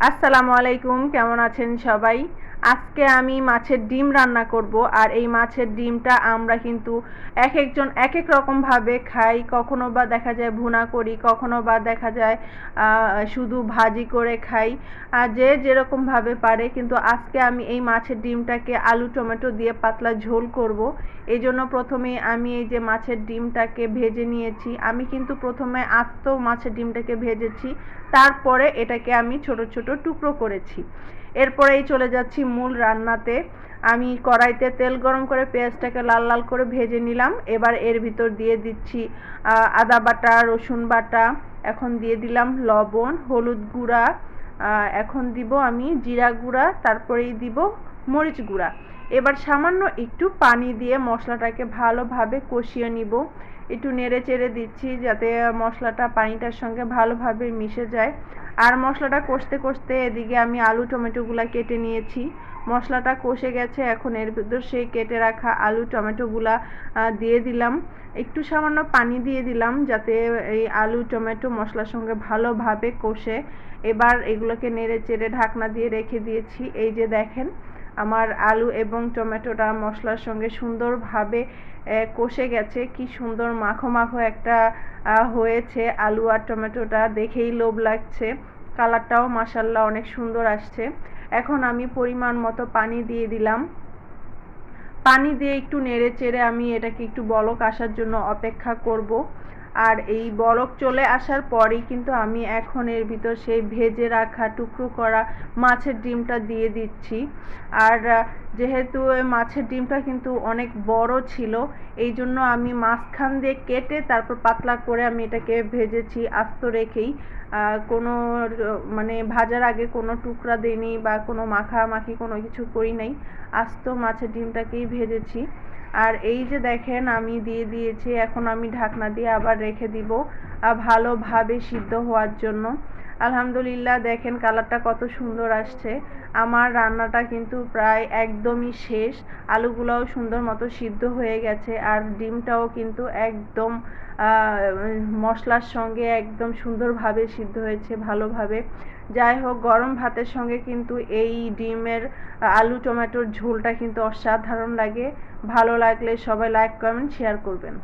আসসালামু আলাইকুম, কেমন আছেন সবাই? আজকে আমি মাছের ডিম রান্না করব। আর এই মাছের ডিমটা আমরা কিন্তু এক একজন এক এক রকমভাবে খাই। কখনো বা দেখা যায় ভুনা করি, কখনো বা দেখা যায় শুধু ভাজি করে খাই। যে যেরকমভাবে পারে, কিন্তু আজকে আমি এই মাছের ডিমটাকে আলু টমেটো দিয়ে পাতলা ঝোল করব। এই জন্য প্রথমে আমি এই যে মাছের ডিমটাকে ভেজে নিয়েছি। আমি কিন্তু প্রথমে আস্ত মাছের ডিমটাকে ভেজেছি, তারপরে এটাকে আমি ছোট ছোট টুকরো করেছি। এরপরেই চলে যাচ্ছি মূল রান্নাতে। আমি কড়াইতে তেল গরম করে পেঁয়াজটাকে লাল লাল করে ভেজে নিলাম। এবার এর ভিতর দিয়ে দিচ্ছি আদা বাটা, রসুন বাটা, এখন দিয়ে দিলাম লবণ, হলুদ গুঁড়া, এখন দিব আমি জিরা গুঁড়া, তারপরেই দিব মরিচ গুঁড়া। এবার সামান্য একটু পানি দিয়ে মশলাটাকে ভালোভাবে কষিয়ে নিব। একটু নেড়ে চেড়ে দিচ্ছি যাতে মশলাটা পানিটার সঙ্গে ভালোভাবে মিশে যায়। আর মশলাটা কষতে কষতে এদিকে আমি আলু টমেটোগুলো কেটে নিয়েছি। মশলাটা কষে গেছে, এখন এর ভিতর সেই কেটে রাখা আলু টমেটোগুলা দিয়ে দিলাম। একটু সামান্য পানি দিয়ে দিলাম যাতে এই আলু টমেটো মশলার সঙ্গে ভালোভাবে কষে। এবার এগুলোকে নেড়ে চেড়ে ঢাকনা দিয়ে রেখে দিয়েছি। এই যে দেখেন, আমার আলু এবং টমেটোটা মশলার সঙ্গে সুন্দরভাবে কষে গেছে। কি সুন্দর মাখো মাখো একটা হয়েছে আলু আর টমেটোটা, দেখেই লোভ লাগছে। কালারটাও মাশাআল্লাহ অনেক সুন্দর আসছে। এখন আমি পরিমাণ মতো পানি দিয়ে দিলাম। পানি দিয়ে একটু নেড়ে চেড়ে আমি এটাকে একটু বলক আসার জন্য অপেক্ষা করব। আর এই বলক চলে আসার পরেই কিন্তু আমি এখন এর ভিতর সেই ভেজে রাখা টুকরো করা মাছের ডিমটা দিয়ে দিচ্ছি। আর যেহেতু মাছের ডিমটা কিন্তু অনেক বড় ছিল, এই জন্য আমি মাঝখান দিয়ে কেটে তারপর পাতলা করে আমি এটাকে ভেজেছি আস্ত রেখেই। কোনো মানে ভাজার আগে কোনো টুকরা দিইনি বা কোনো মাখামাখি কোনো কিছু করি নাই, আস্ত মাছের ডিমটাকেই ভেজেছি। আর এই যে দেখেন আমি দিয়ে দিয়েছি, এখন আমি ঢাকনা দিয়ে আবার রেখে দিব ভালোভাবে সিদ্ধ হওয়ার জন্য। আলহামদুলিল্লাহ, দেখেন কালারটা কত সুন্দর আসছে। আমার রান্নাটা কিন্তু প্রায় একদমই শেষ। আলুগুলোও সুন্দর মতো সিদ্ধ হয়ে গেছে, আর ডিমটাও কিন্তু একদম মশলার সঙ্গে একদম সুন্দরভাবে সিদ্ধ হয়েছে ভালোভাবে। যাই হোক, গরম ভাতের সঙ্গে কিন্তু এই ডিমের আলু টমেটোর ঝোলটা কিন্তু অসাধারণ লাগে। ভালো লাগলে সবাই লাইক কমেন্ট শেয়ার করবেন।